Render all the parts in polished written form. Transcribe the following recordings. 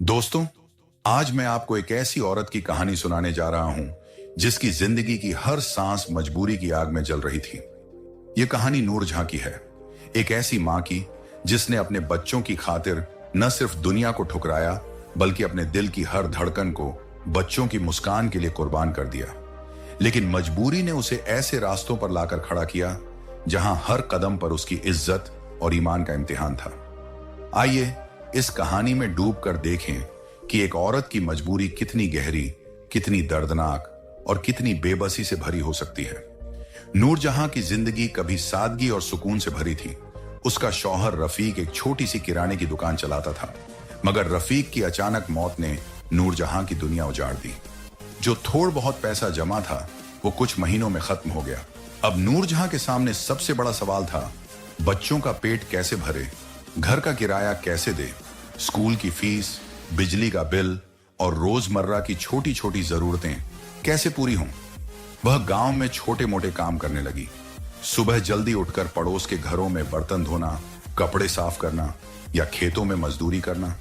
दोस्तों, आज मैं आपको एक ऐसी औरत की कहानी सुनाने जा रहा हूं जिसकी जिंदगी की हर सांस मजबूरी की आग में जल रही थी। यह कहानी नूरजहां की है, एक ऐसी मां की जिसने अपने बच्चों की खातिर न सिर्फ दुनिया को ठुकराया बल्कि अपने दिल की हर धड़कन को बच्चों की मुस्कान के लिए कुर्बान कर दिया। लेकिन मजबूरी ने उसे ऐसे रास्तों पर लाकर खड़ा किया जहां हर कदम पर उसकी इज्जत और ईमान का इम्तिहान था। आइए इस कहानी में डूबकर देखें कि एक औरत की मजबूरी कितनी गहरी, कितनी दर्दनाक और कितनी बेबसी से भरी हो सकती है। नूरजहां की जिंदगी कभी सादगी और सुकून से भरी थी। उसका शौहर रफीक एक छोटी सी किराने की दुकान चलाता था, मगर रफीक की अचानक मौत ने नूरजहां की दुनिया उजाड़ दी। जो थोड़ बहुत पैसा जमा था वो कुछ महीनों में खत्म हो गया। अब नूरजहां के सामने सबसे बड़ा सवाल था, बच्चों का पेट कैसे भरे, घर का किराया कैसे दे, स्कूल की फीस, बिजली का बिल और रोजमर्रा की छोटी छोटी जरूरतें कैसे पूरी हों। वह गांव में छोटे मोटे काम करने लगी। सुबह जल्दी उठकर पड़ोस के घरों में बर्तन धोना, कपड़े साफ करना या खेतों में मजदूरी करना।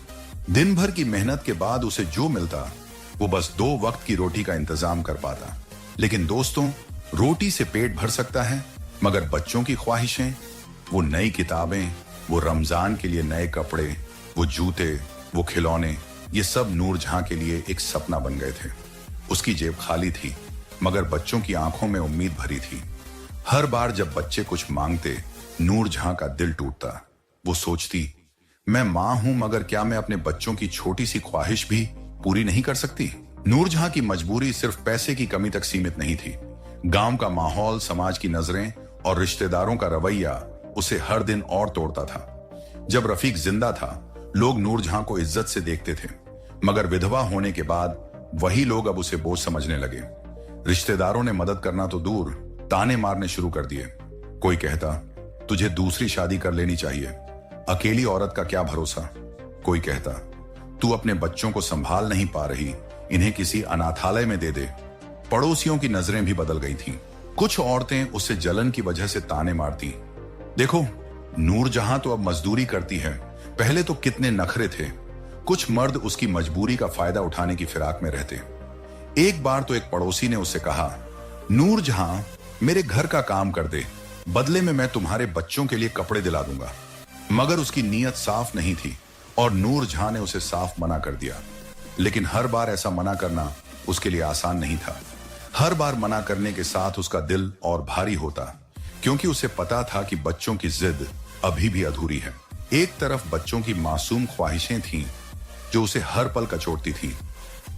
दिन भर की मेहनत के बाद उसे जो मिलता वो बस 2 वक्त की रोटी का इंतजाम कर पाता। लेकिन दोस्तों, रोटी से पेट भर सकता है, मगर बच्चों की ख्वाहिशें, वो नई किताबें, वो रमजान के लिए नए कपड़े, वो जूते, वो खिलौने, ये सब नूरजहां के लिए एक सपना बन गए थे। उसकी जेब खाली थी, मगर बच्चों की आंखों में उम्मीद भरी थी। हर बार जब बच्चे कुछ मांगते, नूरजहां का दिल टूटता। वो सोचती, मैं मां हूं, मगर क्या मैं अपने बच्चों की छोटी सी ख्वाहिश भी पूरी नहीं कर सकती? नूरजहां की मजबूरी सिर्फ पैसे की कमी तक सीमित नहीं थी। गांव का माहौल, समाज की नजरें और रिश्तेदारों का रवैया उसे हर दिन और तोड़ता था। जब रफीक जिंदा था, लोग नूरजहां को इज्जत से देखते थे, मगर विधवा होने के बाद वही लोग अब उसे बोझ समझने लगे। रिश्तेदारों ने मदद करना तो दूर, ताने मारने शुरू कर दिए। कोई कहता, तुझे दूसरी शादी कर लेनी चाहिए, अकेली औरत का क्या भरोसा। कोई कहता, तू अपने बच्चों को संभाल नहीं पा रही, इन्हें किसी अनाथालय में दे दे। पड़ोसियों की नजरें भी बदल गई थीं। कुछ औरतें उससे जलन की वजह से ताने मारती, देखो नूरजहां तो अब मजदूरी करती है, पहले तो कितने नखरे थे। कुछ मर्द उसकी मजबूरी का फायदा उठाने की फिराक में रहते। एक बार तो एक पड़ोसी ने उससे कहा, नूरजहां मेरे घर का काम कर दे, बदले में मैं तुम्हारे बच्चों के लिए कपड़े दिला दूंगा। मगर उसकी नीयत साफ नहीं थी और नूरजहां ने उसे साफ मना कर दिया। लेकिन हर बार ऐसा मना करना उसके लिए आसान नहीं था। हर बार मना करने के साथ उसका दिल और भारी होता, क्योंकि उसे पता था कि बच्चों की जिद अभी भी अधूरी है। एक तरफ बच्चों की मासूम ख्वाहिशें थीं जो उसे हर पल कचोटती थीं।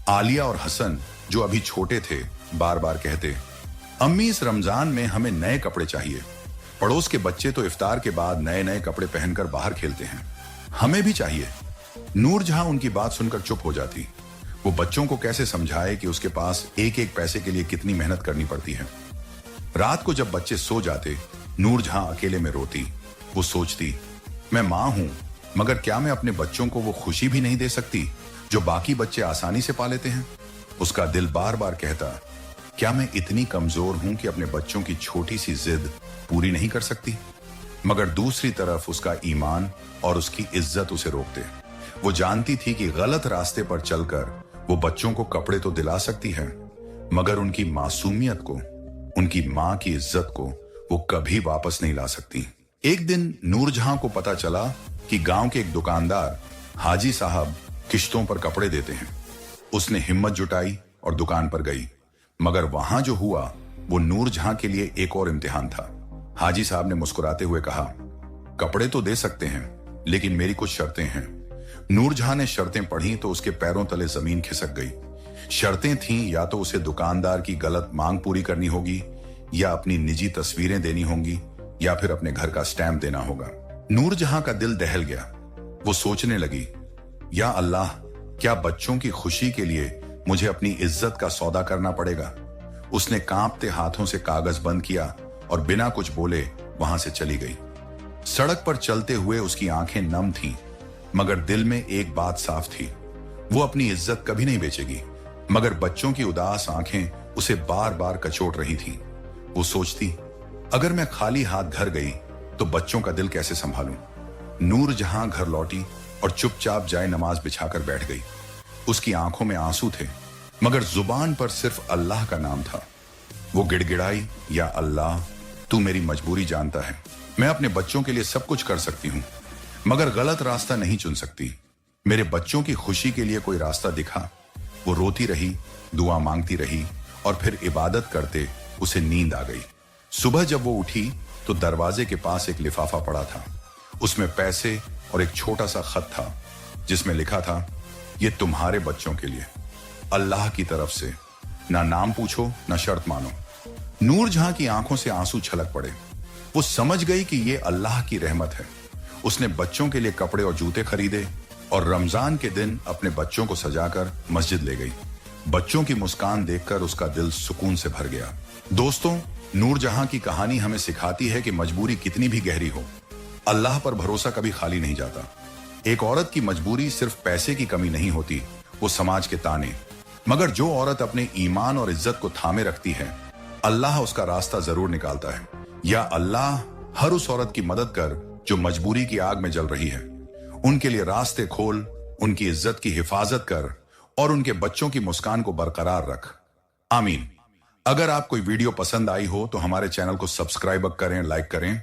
आलिया और हसन, जो अभी छोटे थे, बार बार कहते, अम्मी इस रमजान में हमें नए कपड़े चाहिए। पड़ोस के बच्चे तो इफ्तार के बाद नए नए कपड़े पहनकर बाहर खेलते हैं, हमें भी चाहिए। नूरजहां उनकी बात सुनकर चुप हो जाती। वो बच्चों को कैसे समझाए कि उसके पास एक एक पैसे के लिए कितनी मेहनत करनी पड़ती है। रात को जब बच्चे सो जाते, नूरजहां अकेले में रोती। वो सोचती, मैं मां हूं, मगर क्या मैं अपने बच्चों को वो खुशी भी नहीं दे सकती जो बाकी बच्चे आसानी से पा लेते हैं? उसका दिल बार बार कहता, क्या मैं इतनी कमजोर हूं कि अपने बच्चों की छोटी सी जिद पूरी नहीं कर सकती? मगर दूसरी तरफ उसका ईमान और उसकी इज्जत उसे रोकते। वो जानती थी कि गलत रास्ते पर चलकर वो बच्चों को कपड़े तो दिला सकती है, मगर उनकी मासूमियत को, उनकी मां की इज्जत को वो कभी वापस नहीं ला सकती। एक दिन नूरजहां को पता चला कि गांव के एक दुकानदार हाजी साहब किश्तों पर कपड़े देते हैं। उसने हिम्मत जुटाई और दुकान पर गई, मगर वहां जो हुआ वो नूरजहां के लिए एक और इम्तिहान था। हाजी साहब ने मुस्कुराते हुए कहा, कपड़े तो दे सकते हैं, लेकिन मेरी कुछ शर्तें हैं। नूरजहां ने शर्तें पढ़ी तो उसके पैरों तले जमीन खिसक गई। शर्तें थीं, या तो उसे दुकानदार की गलत मांग पूरी करनी होगी, या अपनी निजी तस्वीरें देनी होंगी, या फिर अपने घर का स्टैम्प देना होगा। नूरजहां का दिल दहल गया। वो सोचने लगी, या अल्लाह, क्या बच्चों की खुशी के लिए मुझे अपनी इज्जत का सौदा करना पड़ेगा? उसने कांपते हाथों से कागज बंद किया और बिना कुछ बोले वहां से चली गई। सड़क पर चलते हुए उसकी आंखें नम थीं, मगर दिल में एक बात साफ थी, वो अपनी इज्जत कभी नहीं बेचेगी। मगर बच्चों की उदास आंखें उसे बार बार कचोट रही थीं। वो सोचती, अगर मैं खाली हाथ घर गई तो बच्चों का दिल कैसे संभालूं? नूरजहां घर लौटी और चुपचाप जाए नमाज बिछाकर बैठ गई। उसकी आंखों में आंसू थे, मगर जुबान पर सिर्फ अल्लाह का नाम था। वो गिड़गिड़ाई, या अल्लाह, तू मेरी मजबूरी जानता है। मैं अपने बच्चों के लिए सब कुछ कर सकती हूँ, मगर गलत रास्ता नहीं चुन सकती। मेरे बच्चों की खुशी के लिए कोई रास्ता दिखा। वो रोती रही, दुआ मांगती रही, और फिर इबादत करते उसे नींद आ गई। सुबह जब वो उठी तो दरवाजे के पास एक लिफाफा पड़ा था। उसमें पैसे और एक छोटा सा खत था, जिसमें लिखा था, ये तुम्हारे बच्चों के लिए, अल्लाह की तरफ से। ना नाम पूछो, ना शर्त मानो। नूरजहां की आंखों से आंसू छलक पड़े। वो समझ गई कि ये अल्लाह की रहमत है। उसने बच्चों के लिए कपड़े और जूते खरीदे और रमजान के दिन अपने बच्चों को सजाकर मस्जिद ले गई। बच्चों की मुस्कान देखकर उसका दिल सुकून से भर गया। दोस्तों, नूरजहां की कहानी हमें सिखाती है कि मजबूरी कितनी भी गहरी हो, अल्लाह पर भरोसा कभी खाली नहीं जाता। एक औरत की मजबूरी सिर्फ पैसे की कमी नहीं होती, वो समाज के ताने। मगर जो औरत अपने ईमान और इज्जत को थामे रखती है, अल्लाह उसका रास्ता जरूर निकालता है। या अल्लाह हर उस औरत की मदद कर जो मजबूरी की आग में जल रही है। उनके लिए रास्ते खोल, उनकी इज्जत की हिफाजत कर और उनके बच्चों की मुस्कान को बरकरार रख। आमीन। अगर आप कोई वीडियो पसंद आई हो तो हमारे चैनल को सब्सक्राइब करें, लाइक करें